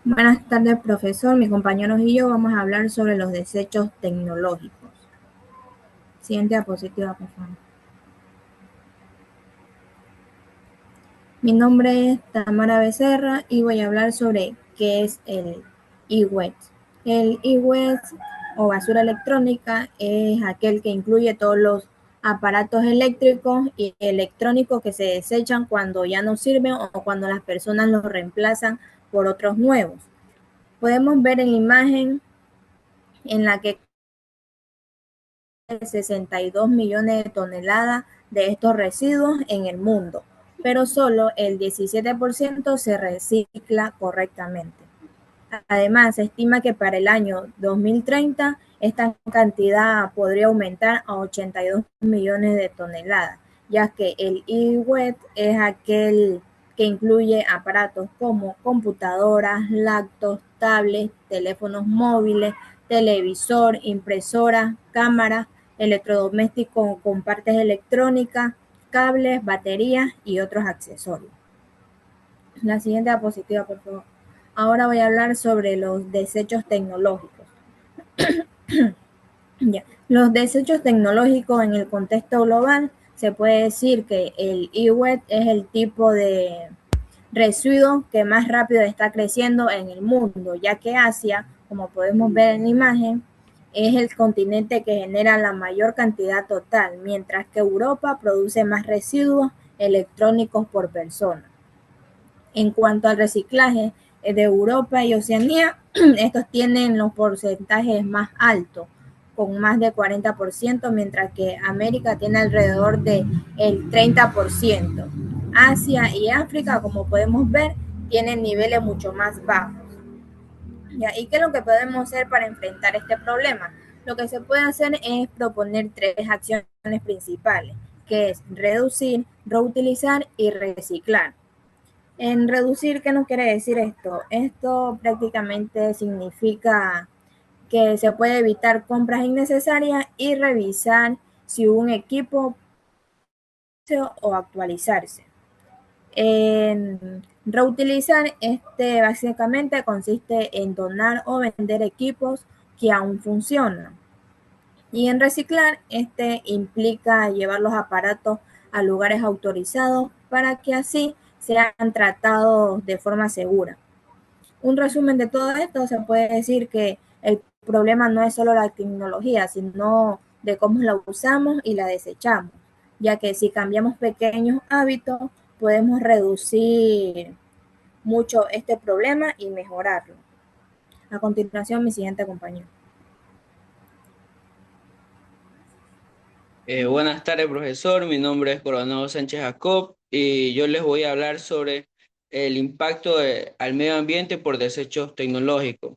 Buenas tardes, profesor. Mis compañeros y yo vamos a hablar sobre los desechos tecnológicos. Siguiente diapositiva, por favor. Mi nombre es Tamara Becerra y voy a hablar sobre qué es el e-waste. El e-waste o basura electrónica es aquel que incluye todos los aparatos eléctricos y electrónicos que se desechan cuando ya no sirven o cuando las personas los reemplazan por otros nuevos. Podemos ver en la imagen en la que 62 millones de toneladas de estos residuos en el mundo, pero solo el 17% se recicla correctamente. Además, se estima que para el año 2030 esta cantidad podría aumentar a 82 millones de toneladas, ya que el e-waste es aquel que incluye aparatos como computadoras, laptops, tablets, teléfonos móviles, televisor, impresora, cámaras, electrodomésticos con partes electrónicas, cables, baterías y otros accesorios. La siguiente diapositiva, por favor. Ahora voy a hablar sobre los desechos tecnológicos. Ya. Los desechos tecnológicos en el contexto global, se puede decir que el e-waste es el tipo de residuo que más rápido está creciendo en el mundo, ya que Asia, como podemos ver en la imagen, es el continente que genera la mayor cantidad total, mientras que Europa produce más residuos electrónicos por persona. En cuanto al reciclaje de Europa y Oceanía, estos tienen los porcentajes más altos, con más de 40%, mientras que América tiene alrededor del 30%. Asia y África, como podemos ver, tienen niveles mucho más bajos. ¿Ya? ¿Y qué es lo que podemos hacer para enfrentar este problema? Lo que se puede hacer es proponer tres acciones principales, que es reducir, reutilizar y reciclar. En reducir, ¿qué nos quiere decir esto? Esto prácticamente significa que se puede evitar compras innecesarias y revisar si un equipo o actualizarse. En reutilizar, este básicamente consiste en donar o vender equipos que aún funcionan. Y en reciclar, este implica llevar los aparatos a lugares autorizados para que así sean tratados de forma segura. Un resumen de todo esto, se puede decir que el problema no es solo la tecnología, sino de cómo la usamos y la desechamos, ya que si cambiamos pequeños hábitos, podemos reducir mucho este problema y mejorarlo. A continuación, mi siguiente compañero. Buenas tardes, profesor. Mi nombre es Coronado Sánchez Jacob y yo les voy a hablar sobre el impacto al medio ambiente por desechos tecnológicos.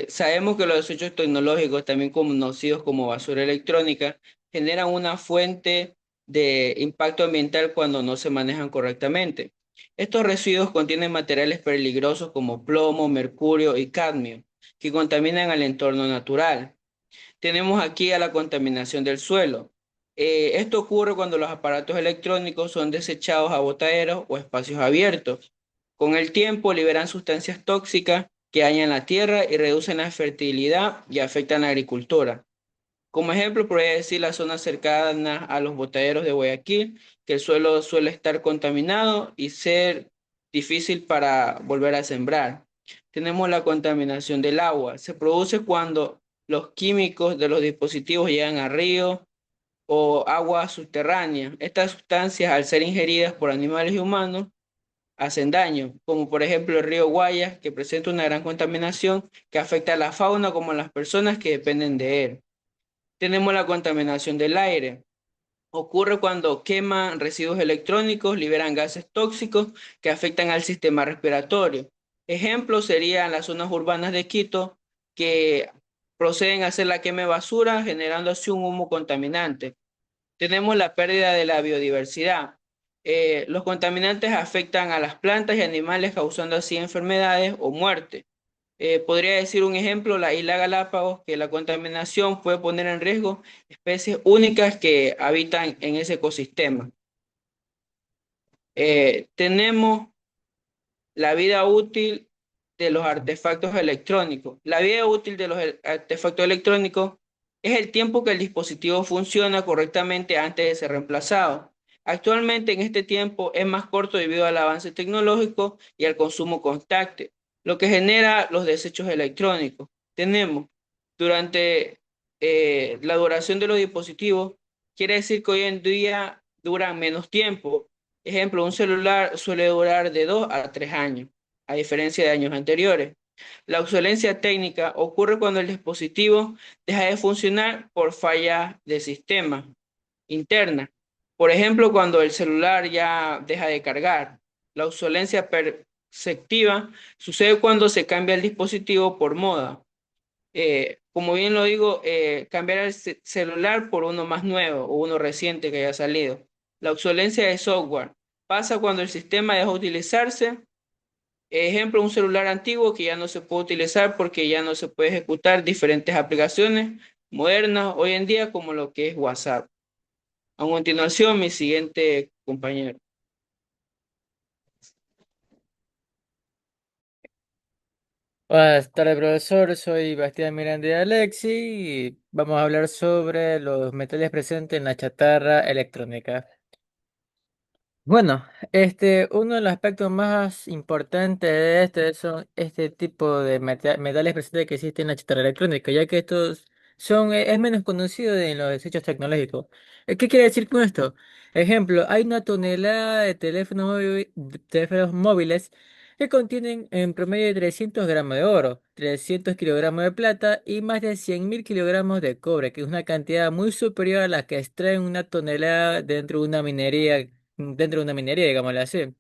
Sabemos que los desechos tecnológicos, también conocidos como basura electrónica, generan una fuente de impacto ambiental cuando no se manejan correctamente. Estos residuos contienen materiales peligrosos como plomo, mercurio y cadmio, que contaminan al entorno natural. Tenemos aquí a la contaminación del suelo. Esto ocurre cuando los aparatos electrónicos son desechados a botaderos o espacios abiertos. Con el tiempo liberan sustancias tóxicas que dañan la tierra y reducen la fertilidad y afectan la agricultura. Como ejemplo, podría decir las zonas cercanas a los botaderos de Guayaquil, que el suelo suele estar contaminado y ser difícil para volver a sembrar. Tenemos la contaminación del agua. Se produce cuando los químicos de los dispositivos llegan a ríos o agua subterránea. Estas sustancias, al ser ingeridas por animales y humanos, hacen daño, como por ejemplo el río Guayas, que presenta una gran contaminación que afecta a la fauna como a las personas que dependen de él. Tenemos la contaminación del aire. Ocurre cuando queman residuos electrónicos, liberan gases tóxicos que afectan al sistema respiratorio. Ejemplos serían las zonas urbanas de Quito, que proceden a hacer la quema de basura, generando así un humo contaminante. Tenemos la pérdida de la biodiversidad. Los contaminantes afectan a las plantas y animales, causando así enfermedades o muerte. Podría decir un ejemplo, la isla Galápagos, que la contaminación puede poner en riesgo especies únicas que habitan en ese ecosistema. Tenemos la vida útil de los artefactos electrónicos. La vida útil de los artefactos electrónicos es el tiempo que el dispositivo funciona correctamente antes de ser reemplazado. Actualmente en este tiempo es más corto debido al avance tecnológico y al consumo constante, lo que genera los desechos electrónicos. Tenemos durante la duración de los dispositivos, quiere decir que hoy en día duran menos tiempo. Ejemplo, un celular suele durar de 2 a 3 años, a diferencia de años anteriores. La obsolencia técnica ocurre cuando el dispositivo deja de funcionar por fallas de sistema interna. Por ejemplo, cuando el celular ya deja de cargar. La obsolencia perceptiva sucede cuando se cambia el dispositivo por moda. Como bien lo digo, cambiar el celular por uno más nuevo o uno reciente que haya salido. La obsolencia de software pasa cuando el sistema deja de utilizarse. Ejemplo, un celular antiguo que ya no se puede utilizar porque ya no se puede ejecutar diferentes aplicaciones modernas hoy en día como lo que es WhatsApp. A continuación, mi siguiente compañero. Buenas tardes, profesor. Soy Bastián Miranda de Alexi y vamos a hablar sobre los metales presentes en la chatarra electrónica. Bueno, uno de los aspectos más importantes de este son este tipo de metales presentes que existen en la chatarra electrónica, ya que estos es menos conocido en los desechos tecnológicos. ¿Qué quiere decir con esto? Ejemplo, hay una tonelada de de teléfonos móviles que contienen en promedio 300 gramos de oro, 300 kilogramos de plata y más de 100.000 kilogramos de cobre, que es una cantidad muy superior a la que extraen una tonelada dentro de una minería, digámoslo así.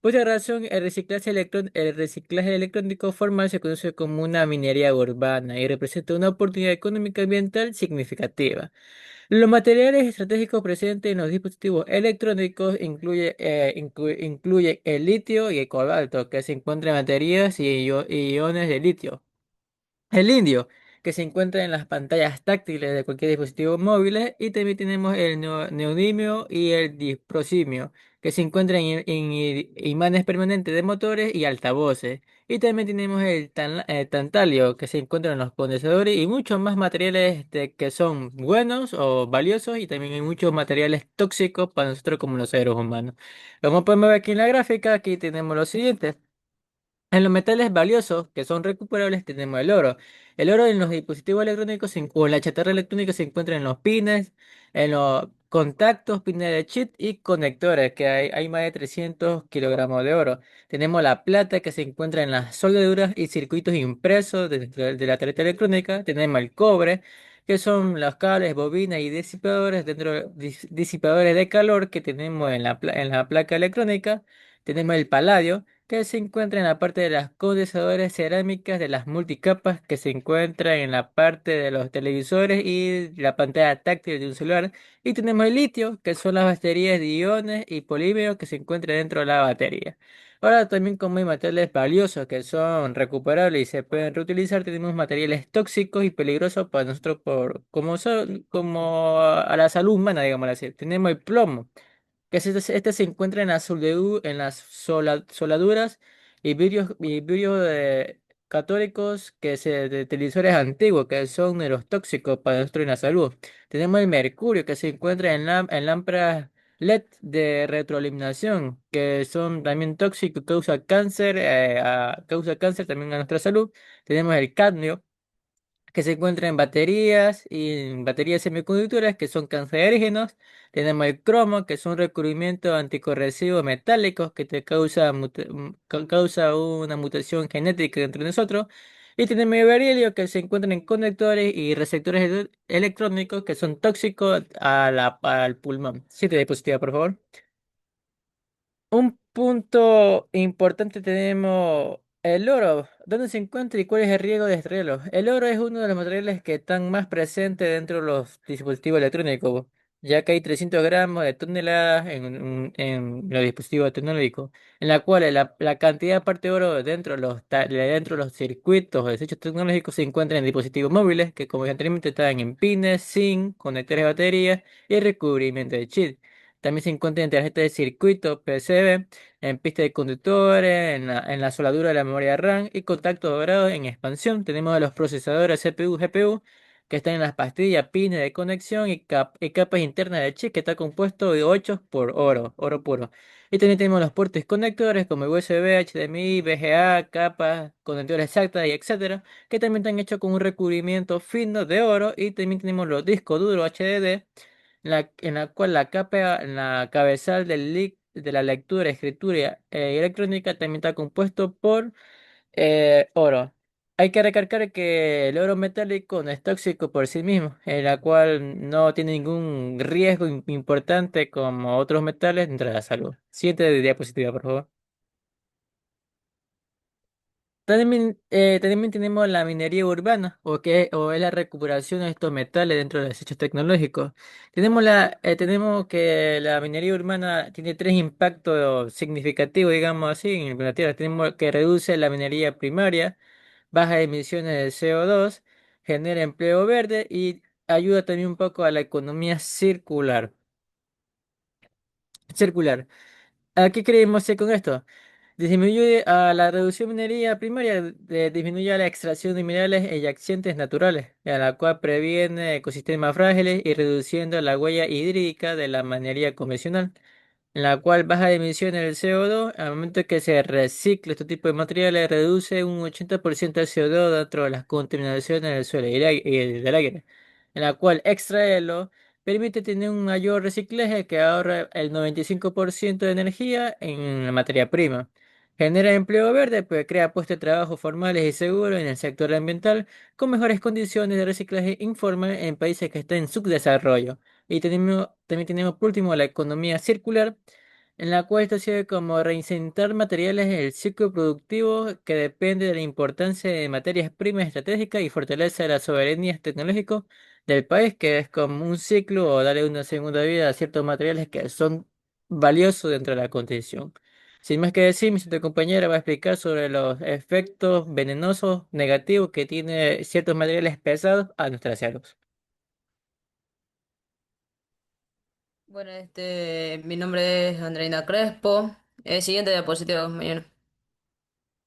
Por esta razón, el reciclaje electrónico formal se conoce como una minería urbana y representa una oportunidad económica y ambiental significativa. Los materiales estratégicos presentes en los dispositivos electrónicos incluye el litio y el cobalto, que se encuentran en baterías y iones de litio. El indio, que se encuentra en las pantallas táctiles de cualquier dispositivo móvil, y también tenemos el neodimio y el disprosimio, que se encuentran en imanes permanentes de motores y altavoces. Y también tenemos el tantalio, que se encuentra en los condensadores y muchos más materiales que son buenos o valiosos, y también hay muchos materiales tóxicos para nosotros como los seres humanos. Como podemos ver aquí en la gráfica, aquí tenemos lo siguiente. En los metales valiosos que son recuperables tenemos el oro. El oro en los dispositivos electrónicos o en la chatarra electrónica se encuentra en los pines, en los contactos, pines de chip y conectores, que hay más de 300 kilogramos de oro. Tenemos la plata que se encuentra en las soldaduras y circuitos impresos de la tarjeta electrónica. Tenemos el cobre, que son los cables, bobinas y disipadores disipadores de calor que tenemos en la placa electrónica. Tenemos el paladio que se encuentra en la parte de las condensadores cerámicas de las multicapas que se encuentra en la parte de los televisores y la pantalla táctil de un celular. Y tenemos el litio, que son las baterías de iones y polímeros que se encuentran dentro de la batería. Ahora también como hay materiales valiosos que son recuperables y se pueden reutilizar, tenemos materiales tóxicos y peligrosos para nosotros como a la salud humana, digamos así. Tenemos el plomo este se encuentra en las soladuras y vidrios católicos de televisores antiguos que son neurotóxicos para nuestra salud. Tenemos el mercurio que se encuentra en lámparas LED de retroiluminación que son también tóxicos, causa cáncer también a nuestra salud. Tenemos el cadmio que se encuentra en baterías y en baterías semiconductoras que son cancerígenos. Tenemos el cromo, que es un recubrimiento anticorrosivo metálico que te causa una mutación genética dentro de nosotros. Y tenemos el berilio, que se encuentra en conectores y receptores electrónicos que son tóxicos al pulmón. Siguiente diapositiva, por favor. Un punto importante tenemos el oro. ¿Dónde se encuentra y cuál es el riesgo de extraerlo? El oro es uno de los materiales que están más presentes dentro de los dispositivos electrónicos, ya que hay 300 gramos de toneladas en los dispositivos tecnológicos, en la cual la cantidad de parte de oro dentro de los circuitos o desechos tecnológicos se encuentra en dispositivos móviles, que como dije anteriormente están en pines, zinc, conectores de baterías y recubrimiento de chip. También se encuentra en tarjetas de circuito PCB, en pista de conductores, en la soldadura de la memoria RAM y contactos dorados en expansión. Tenemos a los procesadores CPU, GPU, que están en las pastillas, pines de conexión y capas internas del chip, que está compuesto de 8 por oro puro. Y también tenemos los puertos conectores como USB, HDMI, VGA, capas, conectores exactas y etcétera, que también están hechos con un recubrimiento fino de oro. Y también tenemos los discos duros HDD, en la cual la cabezal de la lectura, escritura electrónica también está compuesto por oro. Hay que recalcar que el oro metálico no es tóxico por sí mismo, en la cual no tiene ningún riesgo importante como otros metales dentro de la salud. Siguiente diapositiva, por favor. También tenemos la minería urbana, o es la recuperación de estos metales dentro de los desechos tecnológicos. Tenemos que la minería urbana tiene tres impactos significativos, digamos así, en la Tierra. Tenemos que reduce la minería primaria, baja emisiones de CO2, genera empleo verde y ayuda también un poco a la economía circular. ¿A qué queremos hacer con esto? Disminuye a la reducción de minería primaria, disminuye la extracción de minerales e yacimientos naturales, a la cual previene ecosistemas frágiles y reduciendo la huella hídrica de la minería convencional, en la cual baja de emisiones del CO2. Al momento que se recicla este tipo de materiales, reduce un 80% el CO2 dentro de las contaminaciones del suelo y del aire, en la cual extraerlo permite tener un mayor reciclaje que ahorra el 95% de energía en la materia prima. Genera empleo verde, pues crea puestos de trabajo formales y seguros en el sector ambiental, con mejores condiciones de reciclaje informal en países que están en subdesarrollo. Y también tenemos por último la economía circular, en la cual esto sirve como reinsertar materiales en el ciclo productivo, que depende de la importancia de materias primas estratégicas y fortalece la soberanía tecnológica del país, que es como un ciclo o darle una segunda vida a ciertos materiales que son valiosos dentro de la condición. Sin más que decir, mi siguiente compañera va a explicar sobre los efectos venenosos negativos que tiene ciertos materiales pesados a nuestra salud. Bueno, mi nombre es Andreina Crespo. Siguiente diapositiva, compañero.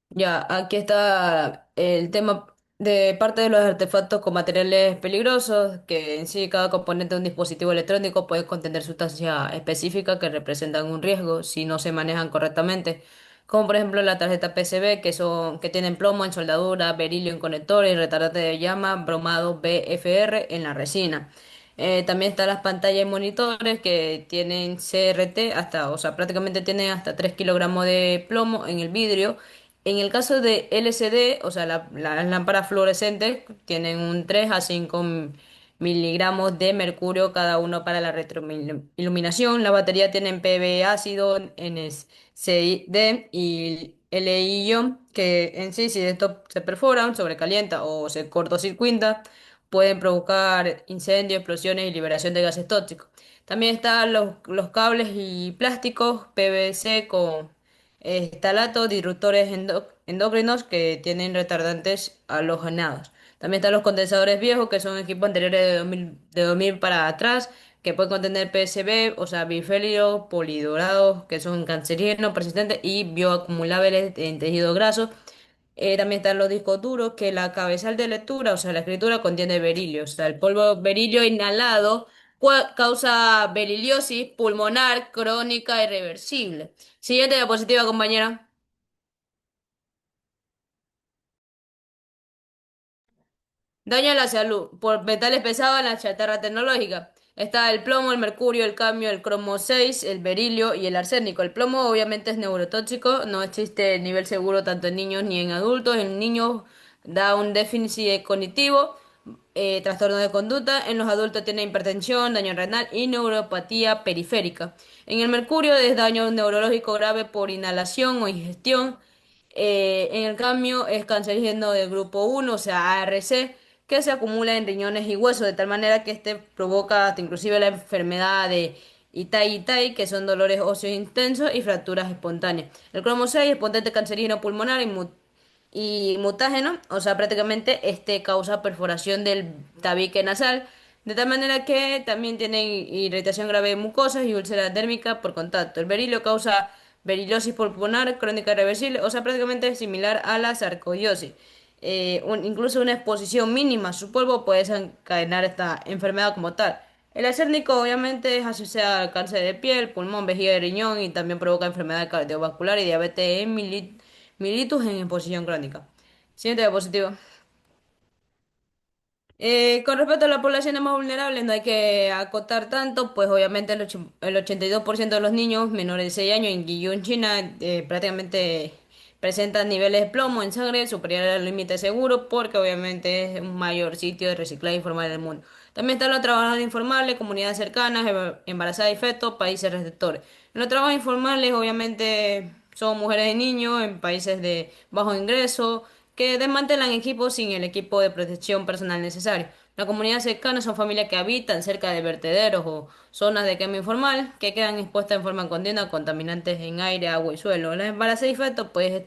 Ya, aquí está el tema de parte de los artefactos con materiales peligrosos, que en sí cada componente de un dispositivo electrónico puede contener sustancias específicas que representan un riesgo si no se manejan correctamente, como por ejemplo la tarjeta PCB, que tienen plomo en soldadura, berilio en conectores y retardante de llama, bromado BFR en la resina. También están las pantallas y monitores que tienen CRT o sea, prácticamente tienen hasta 3 kilogramos de plomo en el vidrio. En el caso de LCD, o sea, las lámparas fluorescentes tienen un 3 a 5 miligramos de mercurio cada uno para la retroiluminación. La batería tiene PB ácido, NCD y LI-ion, que en sí, si estos se perforan, sobrecalienta o se cortocircuita, pueden provocar incendios, explosiones y liberación de gases tóxicos. También están los cables y plásticos PVC con estalatos, disruptores endocrinos que tienen retardantes halogenados. También están los condensadores viejos, que son equipos anteriores de 2000 para atrás, que pueden contener PCB, o sea, bifenilo, polidorados, que son cancerígenos, persistentes y bioacumulables en tejido graso. También están los discos duros, que la cabezal de lectura, o sea, la escritura contiene berilio. O sea, el polvo berilio inhalado causa beriliosis pulmonar crónica irreversible. Siguiente diapositiva, compañera. Daño a la salud por metales pesados en la chatarra tecnológica. Está el plomo, el mercurio, el cadmio, el cromo 6, el berilio y el arsénico. El plomo obviamente es neurotóxico, no existe nivel seguro tanto en niños ni en adultos. En niños da un déficit cognitivo, trastorno de conducta. En los adultos tiene hipertensión, daño renal y neuropatía periférica. En el mercurio es daño neurológico grave por inhalación o ingestión. En el cambio, es cancerígeno del grupo 1, o sea, ARC, que se acumula en riñones y huesos, de tal manera que este provoca hasta inclusive la enfermedad de Itai-Itai, que son dolores óseos intensos y fracturas espontáneas. El cromo 6 es potente cancerígeno pulmonar y mutágeno, o sea, prácticamente este causa perforación del tabique nasal, de tal manera que también tienen irritación grave de mucosas y úlcera dérmica por contacto. El berilio causa berilosis pulmonar crónica irreversible, o sea, prácticamente similar a la sarcoidosis. Incluso una exposición mínima a su polvo puede desencadenar esta enfermedad como tal. El arsénico obviamente es asociado al cáncer de piel, pulmón, vejiga y riñón y también provoca enfermedad cardiovascular y diabetes mellitus en exposición crónica. Siguiente diapositiva. Con respecto a las poblaciones más vulnerables, no hay que acotar tanto, pues obviamente el 82% de los niños menores de 6 años en Guiyun, China, prácticamente presentan niveles de plomo en sangre superiores al límite seguro, porque obviamente es un mayor sitio de reciclaje informal del mundo. También están los trabajadores informales, comunidades cercanas, embarazadas y fetos, países receptores. En los trabajos informales, obviamente, son mujeres y niños en países de bajo ingreso que desmantelan equipos sin el equipo de protección personal necesario. La comunidad cercana son familias que habitan cerca de vertederos o zonas de quema informal que quedan expuestas en forma continua a contaminantes en aire, agua y suelo. Las embarazadas y fetos, pues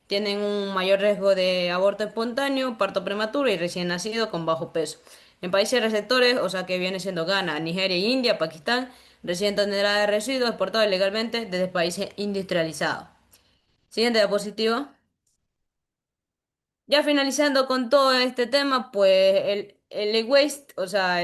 tienen un mayor riesgo de aborto espontáneo, parto prematuro y recién nacido con bajo peso. En países receptores, o sea que viene siendo Ghana, Nigeria, India, Pakistán, reciben toneladas de residuos exportados ilegalmente desde países industrializados. Siguiente diapositiva. Ya finalizando con todo este tema, pues el e-waste, o sea,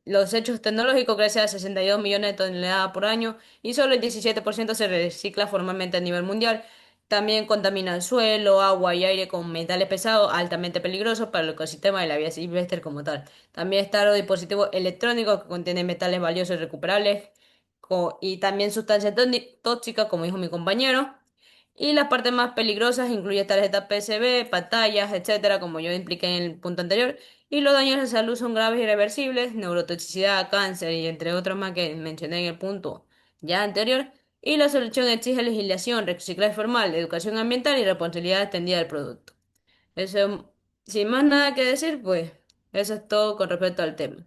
los hechos tecnológicos crecen a 62 millones de toneladas por año y solo el 17% se recicla formalmente a nivel mundial. También contamina el suelo, agua y aire con metales pesados altamente peligrosos para el ecosistema de la vida silvestre como tal. También están los dispositivos electrónicos que contienen metales valiosos y recuperables y también sustancias tóxicas, como dijo mi compañero. Y las partes más peligrosas incluyen tarjetas PCB, pantallas, etcétera, como yo impliqué en el punto anterior. Y los daños a la salud son graves y irreversibles, neurotoxicidad, cáncer y entre otros más que mencioné en el punto ya anterior. Y la solución exige legislación, reciclaje formal, educación ambiental y responsabilidad extendida del producto. Eso, sin más nada que decir, pues eso es todo con respecto al tema.